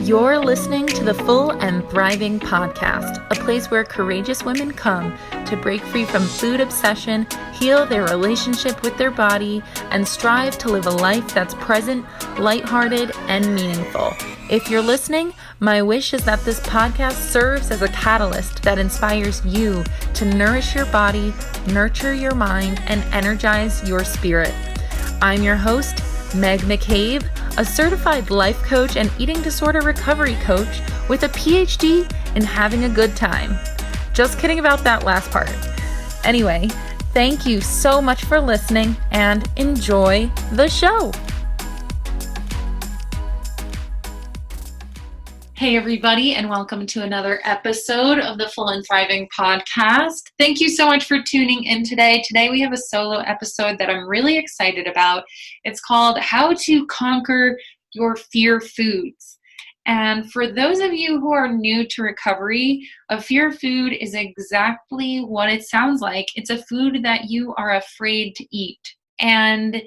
You're listening to the Full and Thriving Podcast, a place where courageous women come to break free from food obsession, heal their relationship with their body, and strive to live a life that's present, lighthearted, and meaningful. If you're listening, my wish is that this podcast serves as a catalyst that inspires you to nourish your body, nurture your mind, and energize your spirit. I'm your host, Meg McCabe, a certified life coach and eating disorder recovery coach with a PhD in having a good time. Just kidding about that last part. Anyway, thank you so much for listening and enjoy the show. Hey everybody, and welcome to another episode of the Full and Thriving Podcast. Thank you so much for tuning in today. Today we have a solo episode that I'm really excited about. It's called How to Conquer Your Fear Foods. And for those of you who are new to recovery, a fear food is exactly what it sounds like. It's a food that you are afraid to eat. And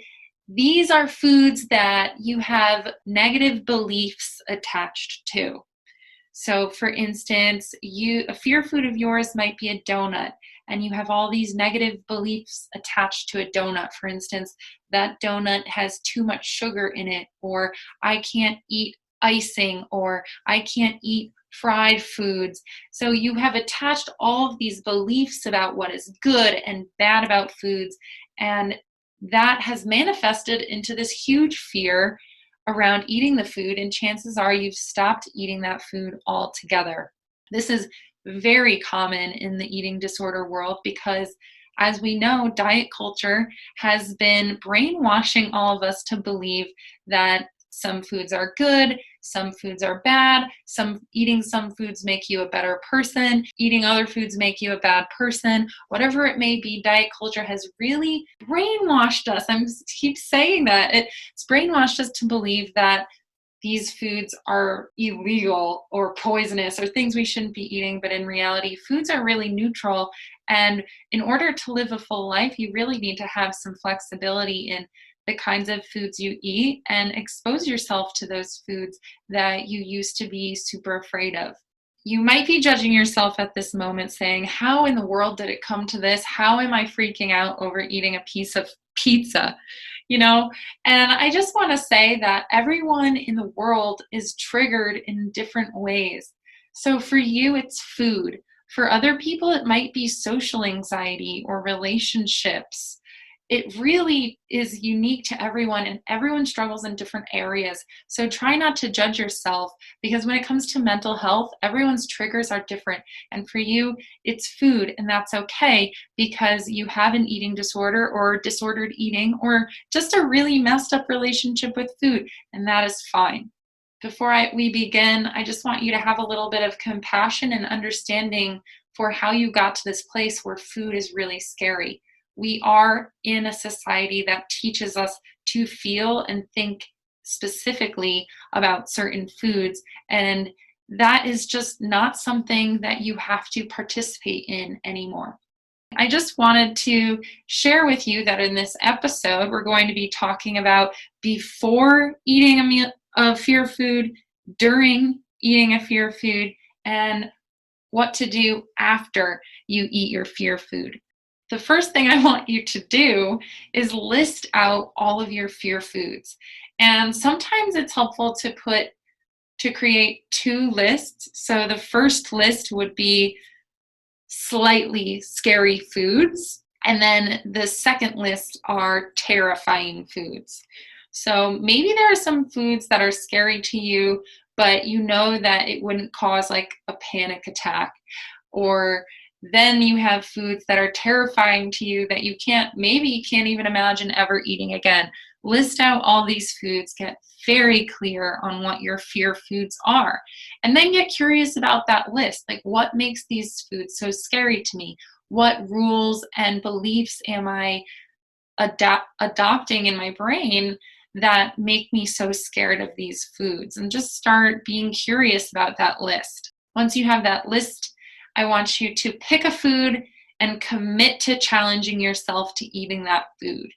these are foods that you have negative beliefs attached to. So for instance, a fear food of yours might be a donut, and you have all these negative beliefs attached to a donut. For instance, that donut has too much sugar in it, or I can't eat icing, or I can't eat fried foods. So you have attached all of these beliefs about what is good and bad about foods, and that has manifested into this huge fear around eating the food, and chances are you've stopped eating that food altogether. This is very common in the eating disorder world because, as we know, diet culture has been brainwashing all of us to believe that some foods are good, some foods are bad, eating some foods make you a better person, eating other foods make you a bad person. Whatever it may be, diet culture has really brainwashed us. I keep saying that. It's brainwashed us to believe that these foods are illegal or poisonous or things we shouldn't be eating, but in reality, foods are really neutral. And in order to live a full life, you really need to have some flexibility in the kinds of foods you eat and expose yourself to those foods that you used to be super afraid of. You might be judging yourself at this moment saying, how in the world did it come to this? How am I freaking out over eating a piece of pizza? And I just want to say that everyone in the world is triggered in different ways. So for you, it's food. For other people, it might be social anxiety or relationships. It really is unique to everyone, and everyone struggles in different areas. So try not to judge yourself, because when it comes to mental health, everyone's triggers are different. And for you, it's food, and that's okay because you have an eating disorder or disordered eating or just a really messed up relationship with food, and that is fine. Before we begin, I just want you to have a little bit of compassion and understanding for how you got to this place where food is really scary. We are in a society that teaches us to feel and think specifically about certain foods, and that is just not something that you have to participate in anymore. I just wanted to share with you that in this episode, we're going to be talking about before eating a fear food, during eating a fear food, and what to do after you eat your fear food. The first thing I want you to do is list out all of your fear foods. And sometimes it's helpful to create two lists. So the first list would be slightly scary foods. And then the second list are terrifying foods. So maybe there are some foods that are scary to you, but you know that it wouldn't cause like a panic attack. Or then you have foods that are terrifying to you that you can't even imagine ever eating again. List out all these foods, get very clear on what your fear foods are, and then get curious about that list. Like, what makes these foods so scary to me? What rules and beliefs am I adopting in my brain that make me so scared of these foods? And just start being curious about that list. Once you have that list, I want you to pick a food and commit to challenging yourself to eating that food.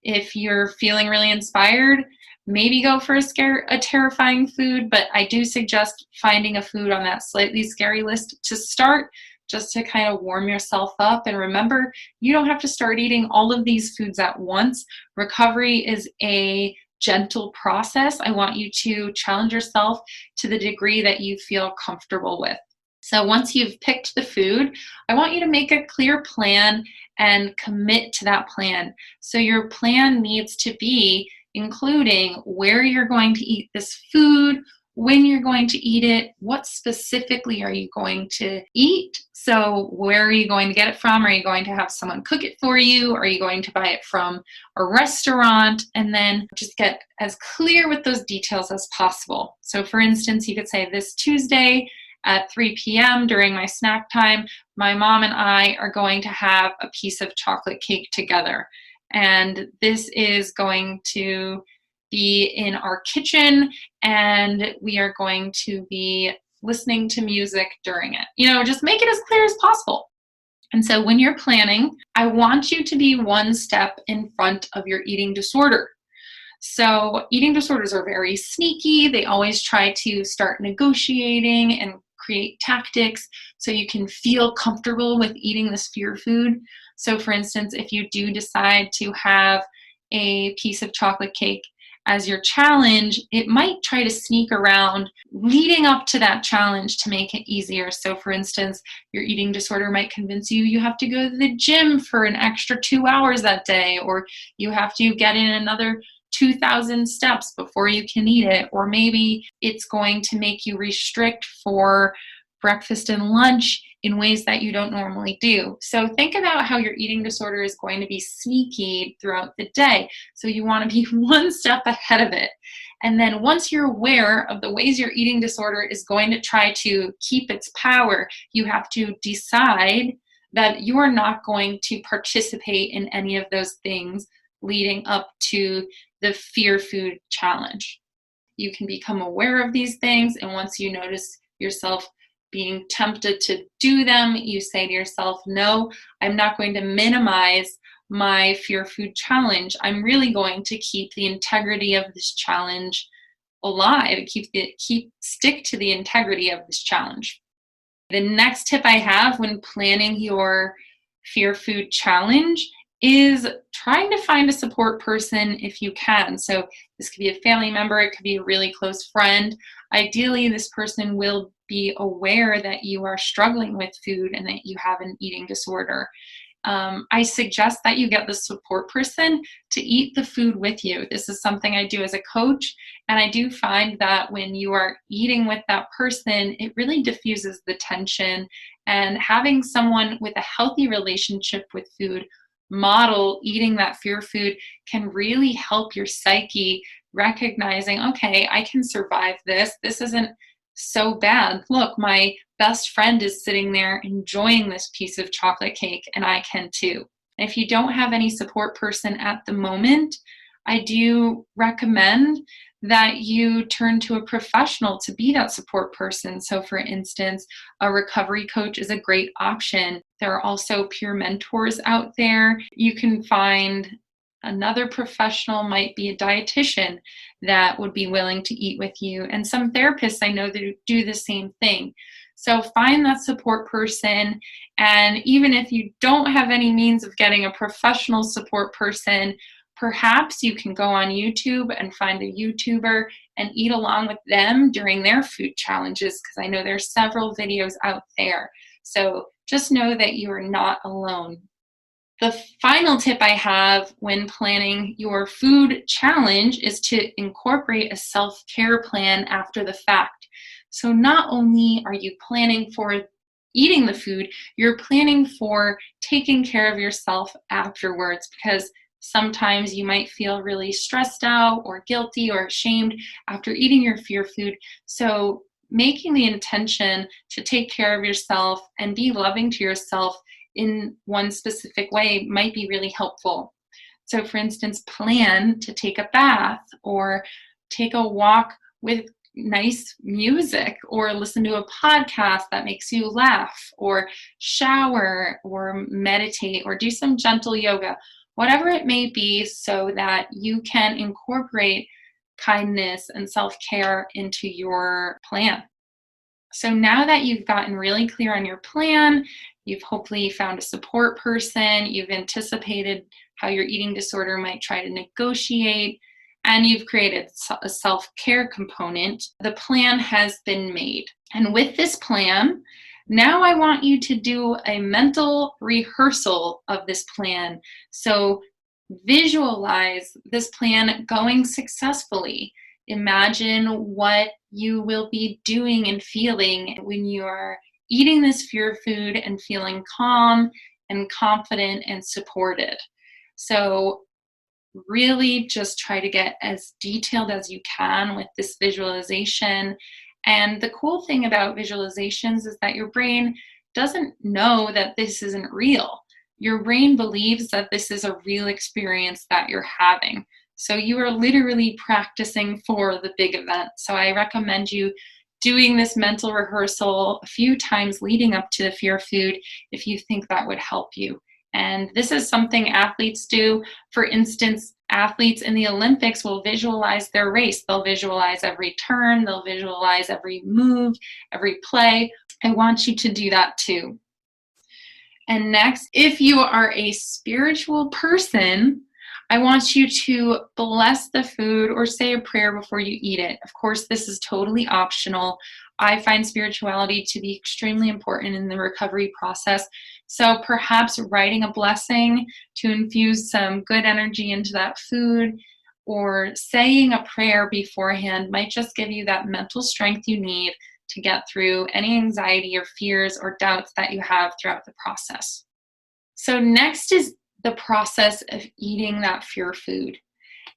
If you're feeling really inspired, maybe go for a terrifying food, but I do suggest finding a food on that slightly scary list to start, just to kind of warm yourself up. And remember, you don't have to start eating all of these foods at once. Recovery is a gentle process. I want you to challenge yourself to the degree that you feel comfortable with. So once you've picked the food, I want you to make a clear plan and commit to that plan. So your plan needs to be including where you're going to eat this food, when you're going to eat it, what specifically are you going to eat? So where are you going to get it from? Are you going to have someone cook it for you? Are you going to buy it from a restaurant? And then just get as clear with those details as possible. So for instance, you could say this Tuesday at 3 p.m. during my snack time, my mom and I are going to have a piece of chocolate cake together. And this is going to be in our kitchen, and we are going to be listening to music during it. Just make it as clear as possible. And so when you're planning, I want you to be one step in front of your eating disorder. So eating disorders are very sneaky. They always try to start negotiating and create tactics so you can feel comfortable with eating this fear food. So for instance, if you do decide to have a piece of chocolate cake as your challenge, it might try to sneak around leading up to that challenge to make it easier. So for instance, your eating disorder might convince you have to go to the gym for an extra 2 hours that day, or you have to get in another 2,000 steps before you can eat it, or maybe it's going to make you restrict for breakfast and lunch in ways that you don't normally do. So think about how your eating disorder is going to be sneaky throughout the day. So you want to be one step ahead of it. And then once you're aware of the ways your eating disorder is going to try to keep its power, you have to decide that you are not going to participate in any of those things leading up to the fear food challenge. You can become aware of these things, and once you notice yourself being tempted to do them, you say to yourself, no, I'm not going to minimize my fear food challenge. I'm really going to keep the integrity of this challenge alive, stick to the integrity of this challenge. The next tip I have when planning your fear food challenge is trying to find a support person if you can. So this could be a family member, it could be a really close friend. Ideally, this person will be aware that you are struggling with food and that you have an eating disorder. I suggest that you get the support person to eat the food with you. This is something I do as a coach, and I do find that when you are eating with that person, it really diffuses the tension, and having someone with a healthy relationship with food model eating that fear food can really help your psyche recognizing, okay, I can survive this. This isn't so bad. Look, my best friend is sitting there enjoying this piece of chocolate cake, and I can too. And if you don't have any support person at the moment, I do recommend that you turn to a professional to be that support person. So for instance, a recovery coach is a great option. There are also peer mentors out there. You can find another professional, might be a dietitian that would be willing to eat with you. And some therapists I know that do the same thing. So find that support person. And even if you don't have any means of getting a professional support person, perhaps you can go on YouTube and find a YouTuber and eat along with them during their food challenges, because I know there's several videos out there. So just know that you are not alone. The final tip I have when planning your food challenge is to incorporate a self-care plan after the fact. So not only are you planning for eating the food, you're planning for taking care of yourself afterwards, because sometimes you might feel really stressed out or guilty or ashamed after eating your fear food. So making the intention to take care of yourself and be loving to yourself in one specific way might be really helpful. So for instance, plan to take a bath or take a walk with nice music, or listen to a podcast that makes you laugh, or shower or meditate or do some gentle yoga, whatever it may be, so that you can incorporate kindness and self-care into your plan. So now that you've gotten really clear on your plan, you've hopefully found a support person, you've anticipated how your eating disorder might try to negotiate, and you've created a self-care component, the plan has been made. And with this plan, now I want you to do a mental rehearsal of this plan. So visualize this plan going successfully. Imagine what you will be doing and feeling when you are eating this fear food and feeling calm and confident and supported. So really just try to get as detailed as you can with this visualization. And the cool thing about visualizations is that your brain doesn't know that this isn't real. Your brain believes that this is a real experience that you're having. So you are literally practicing for the big event. So I recommend you doing this mental rehearsal a few times leading up to the fear food if you think that would help you. And this is something athletes do. For instance, athletes in the Olympics will visualize their race. They'll visualize every turn, they'll visualize every move, every play. I want you to do that too. And next, if you are a spiritual person, I want you to bless the food or say a prayer before you eat it. Of course, this is totally optional. I find spirituality to be extremely important in the recovery process. So perhaps writing a blessing to infuse some good energy into that food, or saying a prayer beforehand might just give you that mental strength you need to get through any anxiety or fears or doubts that you have throughout the process. So next is the process of eating that fear food.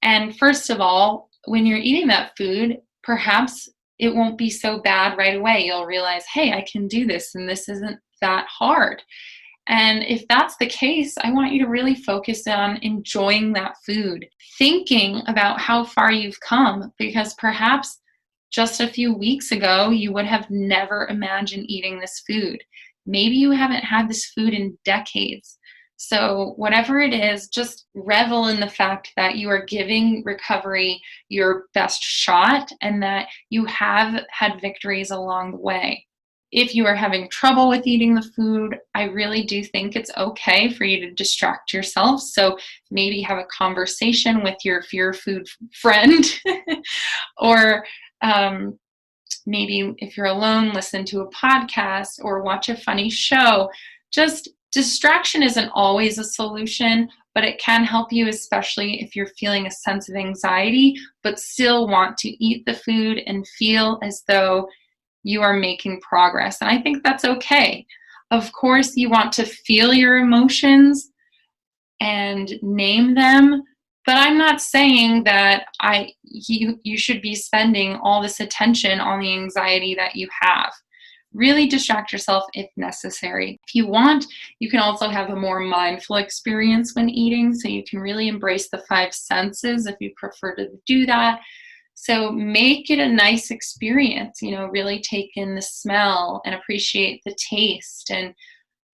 And first of all, when you're eating that food, perhaps it won't be so bad right away. You'll realize, hey, I can do this and this isn't that hard. And if that's the case, I want you to really focus on enjoying that food, thinking about how far you've come, because perhaps just a few weeks ago, you would have never imagined eating this food. Maybe you haven't had this food in decades. So whatever it is, just revel in the fact that you are giving recovery your best shot and that you have had victories along the way. If you are having trouble with eating the food, I really do think it's okay for you to distract yourself. So maybe have a conversation with your fear food friend or maybe if you're alone, listen to a podcast or watch a funny show. Just distraction isn't always a solution, but it can help you, especially if you're feeling a sense of anxiety, but still want to eat the food and feel as though you are making progress. And I think that's okay. Of course, you want to feel your emotions and name them, but I'm not saying that you should be spending all this attention on the anxiety that you have. Really distract yourself if necessary. If you want, you can also have a more mindful experience when eating, so you can really embrace the 5 senses if you prefer to do that. So make it a nice experience, really take in the smell and appreciate the taste and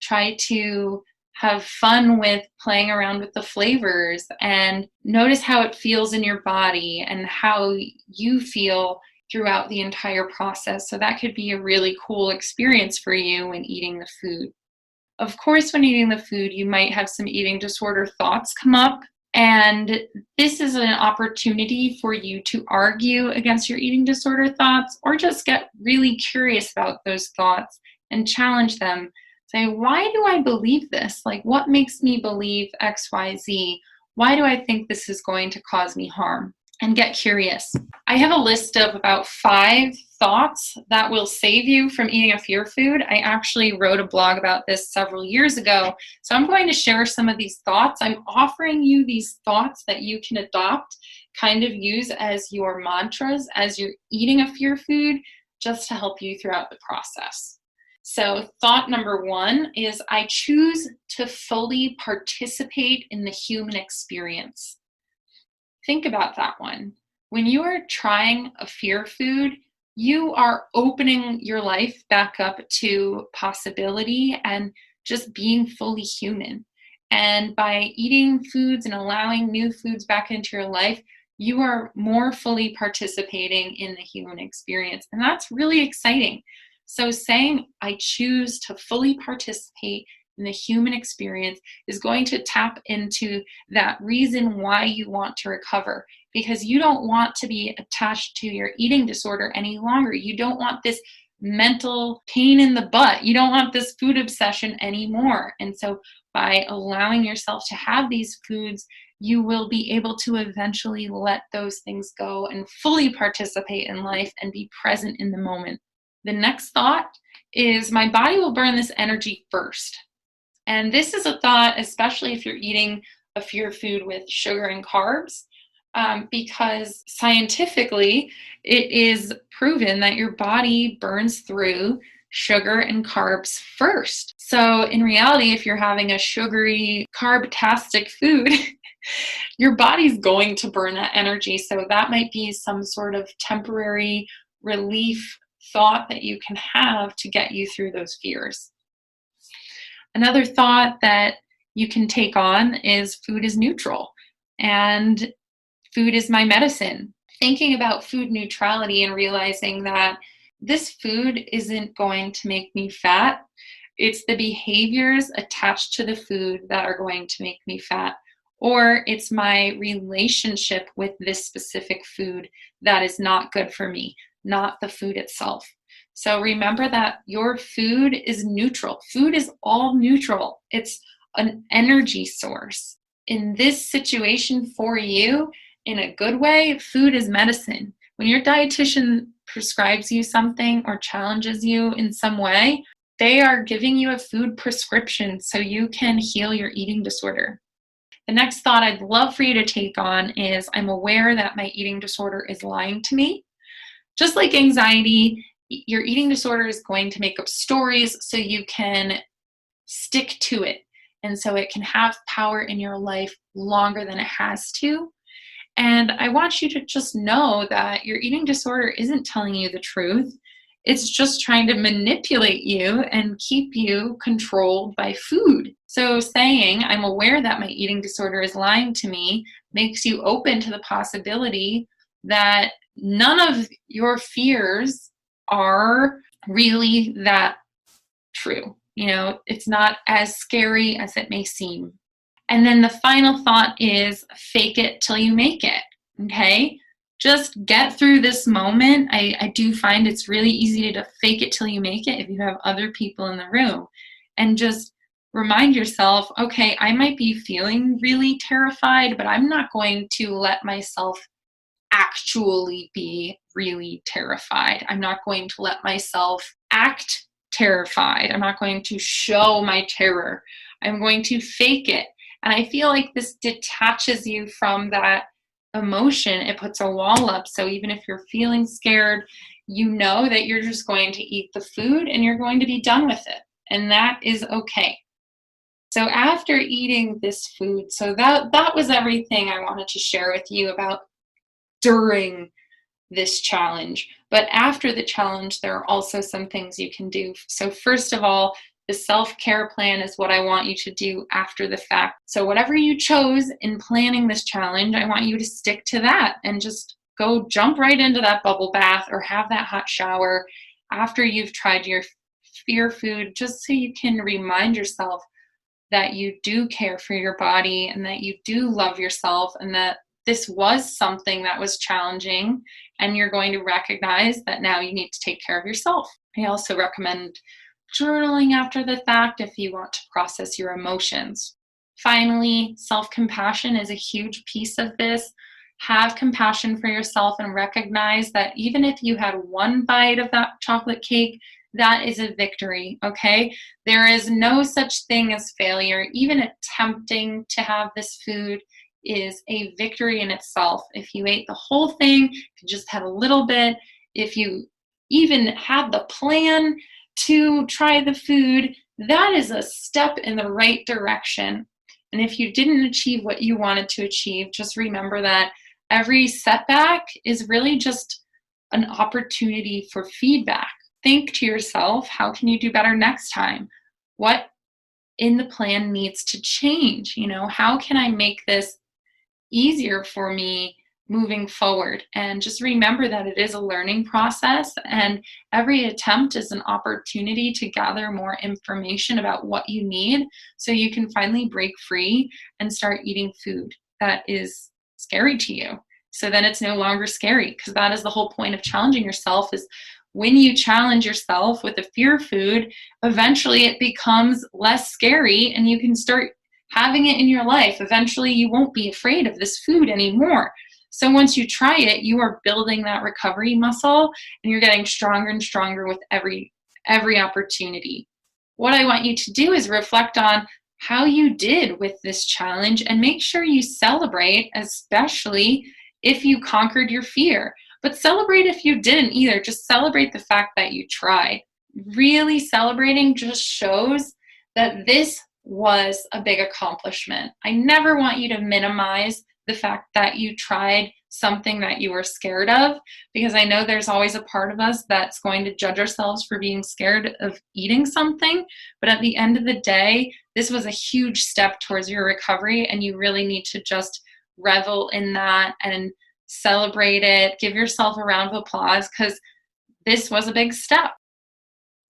try to have fun with playing around with the flavors and notice how it feels in your body and how you feel throughout the entire process. So that could be a really cool experience for you when eating the food. Of course, when eating the food, you might have some eating disorder thoughts come up. And this is an opportunity for you to argue against your eating disorder thoughts or just get really curious about those thoughts and challenge them. Say, why do I believe this? Like, what makes me believe X, Y, Z? Why do I think this is going to cause me harm? And get curious. I have a list of about 5 thoughts that will save you from eating a fear food. I actually wrote a blog about this several years ago. So I'm going to share some of these thoughts. I'm offering you these thoughts that you can adopt, kind of use as your mantras as you're eating a fear food, just to help you throughout the process. So thought number 1 is, I choose to fully participate in the human experience. Think about that one. When you are trying a fear food, you are opening your life back up to possibility and just being fully human. And by eating foods and allowing new foods back into your life, you are more fully participating in the human experience. And that's really exciting. So saying, I choose to fully participate in the human experience is going to tap into that reason why you want to recover, because you don't want to be attached to your eating disorder any longer. You don't want this mental pain in the butt. You don't want this food obsession anymore. And so by allowing yourself to have these foods, you will be able to eventually let those things go and fully participate in life and be present in the moment. The next thought is, my body will burn this energy first. And this is a thought, especially if you're eating a fear food with sugar and carbs, because scientifically it is proven that your body burns through sugar and carbs first. So in reality, if you're having a sugary, carb-tastic food, your body's going to burn that energy. So that might be some sort of temporary relief thought that you can have to get you through those fears. Another thought that you can take on is food is neutral and food is my medicine. Thinking about food neutrality and realizing that this food isn't going to make me fat. It's the behaviors attached to the food that are going to make me fat. Or it's my relationship with this specific food that is not good for me, not the food itself. So remember that your food is neutral. Food is all neutral. It's an energy source. In this situation for you, in a good way, food is medicine. When your dietitian prescribes you something or challenges you in some way, they are giving you a food prescription so you can heal your eating disorder. The next thought I'd love for you to take on is, I'm aware that my eating disorder is lying to me. Just like anxiety, your eating disorder is going to make up stories so you can stick to it. And so it can have power in your life longer than it has to. And I want you to just know that your eating disorder isn't telling you the truth. It's just trying to manipulate you and keep you controlled by food. So saying, I'm aware that my eating disorder is lying to me, makes you open to the possibility that none of your fears are really that true. It's not as scary as it may seem. And then the final thought is, fake it till you make it, okay? Just get through this moment. I do find it's really easy to fake it till you make it if you have other people in the room. And just remind yourself, okay, I might be feeling really terrified, but I'm not going to let myself actually be really terrified. I'm not going to let myself act terrified. I'm not going to show my terror. I'm going to fake it. And I feel like this detaches you from that emotion. It puts a wall up. So even if you're feeling scared, you know that you're just going to eat the food and you're going to be done with it. And that is okay. So after eating this food, so that was everything I wanted to share with you about during this challenge. But after the challenge, there are also some things you can do. So first of all, the self-care plan is what I want you to do after the fact. So whatever you chose in planning this challenge, I want you to stick to that and just go jump right into that bubble bath or have that hot shower after you've tried your fear food, just so you can remind yourself that you do care for your body and that you do love yourself and that this was something that was challenging, and you're going to recognize that now you need to take care of yourself. I also recommend journaling after the fact if you want to process your emotions. Finally, self-compassion is a huge piece of this. Have compassion for yourself and recognize that even if you had one bite of that chocolate cake, that is a victory, okay? There is no such thing as failure. Even attempting to have this food is a victory in itself. If you ate the whole thing, if you just had a little bit, if you even had the plan to try the food, that is a step in the right direction. And if you didn't achieve what you wanted to achieve, just remember that every setback is really just an opportunity for feedback. Think to yourself, how can you do better next time? What in the plan needs to change? How can I make this easier for me moving forward. And just remember that it is a learning process, and every attempt is an opportunity to gather more information about what you need so you can finally break free and start eating food that is scary to you. So then it's no longer scary, because that is the whole point of challenging yourself. Is when you challenge yourself with a fear food, eventually it becomes less scary and you can start having it in your life. Eventually you won't be afraid of this food anymore. So once you try it, you are building that recovery muscle, and you're getting stronger and stronger with every opportunity. What I want you to do is reflect on how you did with this challenge, and make sure you celebrate, especially if you conquered your fear. But celebrate if you didn't either. Just celebrate the fact that you tried. Really celebrating just shows that this was a big accomplishment. I never want you to minimize the fact that you tried something that you were scared of, because I know there's always a part of us that's going to judge ourselves for being scared of eating something. But at the end of the day, this was a huge step towards your recovery, and you really need to just revel in that and celebrate it. Give yourself a round of applause, because this was a big step.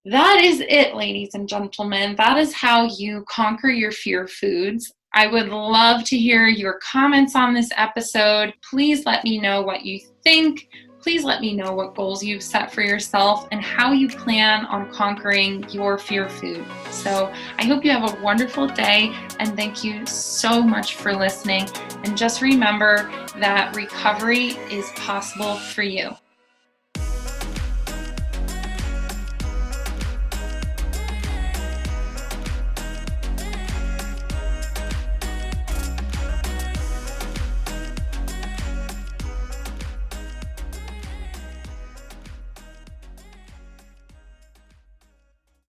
That is it, ladies and gentlemen. That is how you conquer your fear foods. I would love to hear your comments on this episode. Please let me know what you think. Please let me know what goals you've set for yourself and how you plan on conquering your fear food. So I hope you have a wonderful day, and thank you so much for listening. And just remember that recovery is possible for you.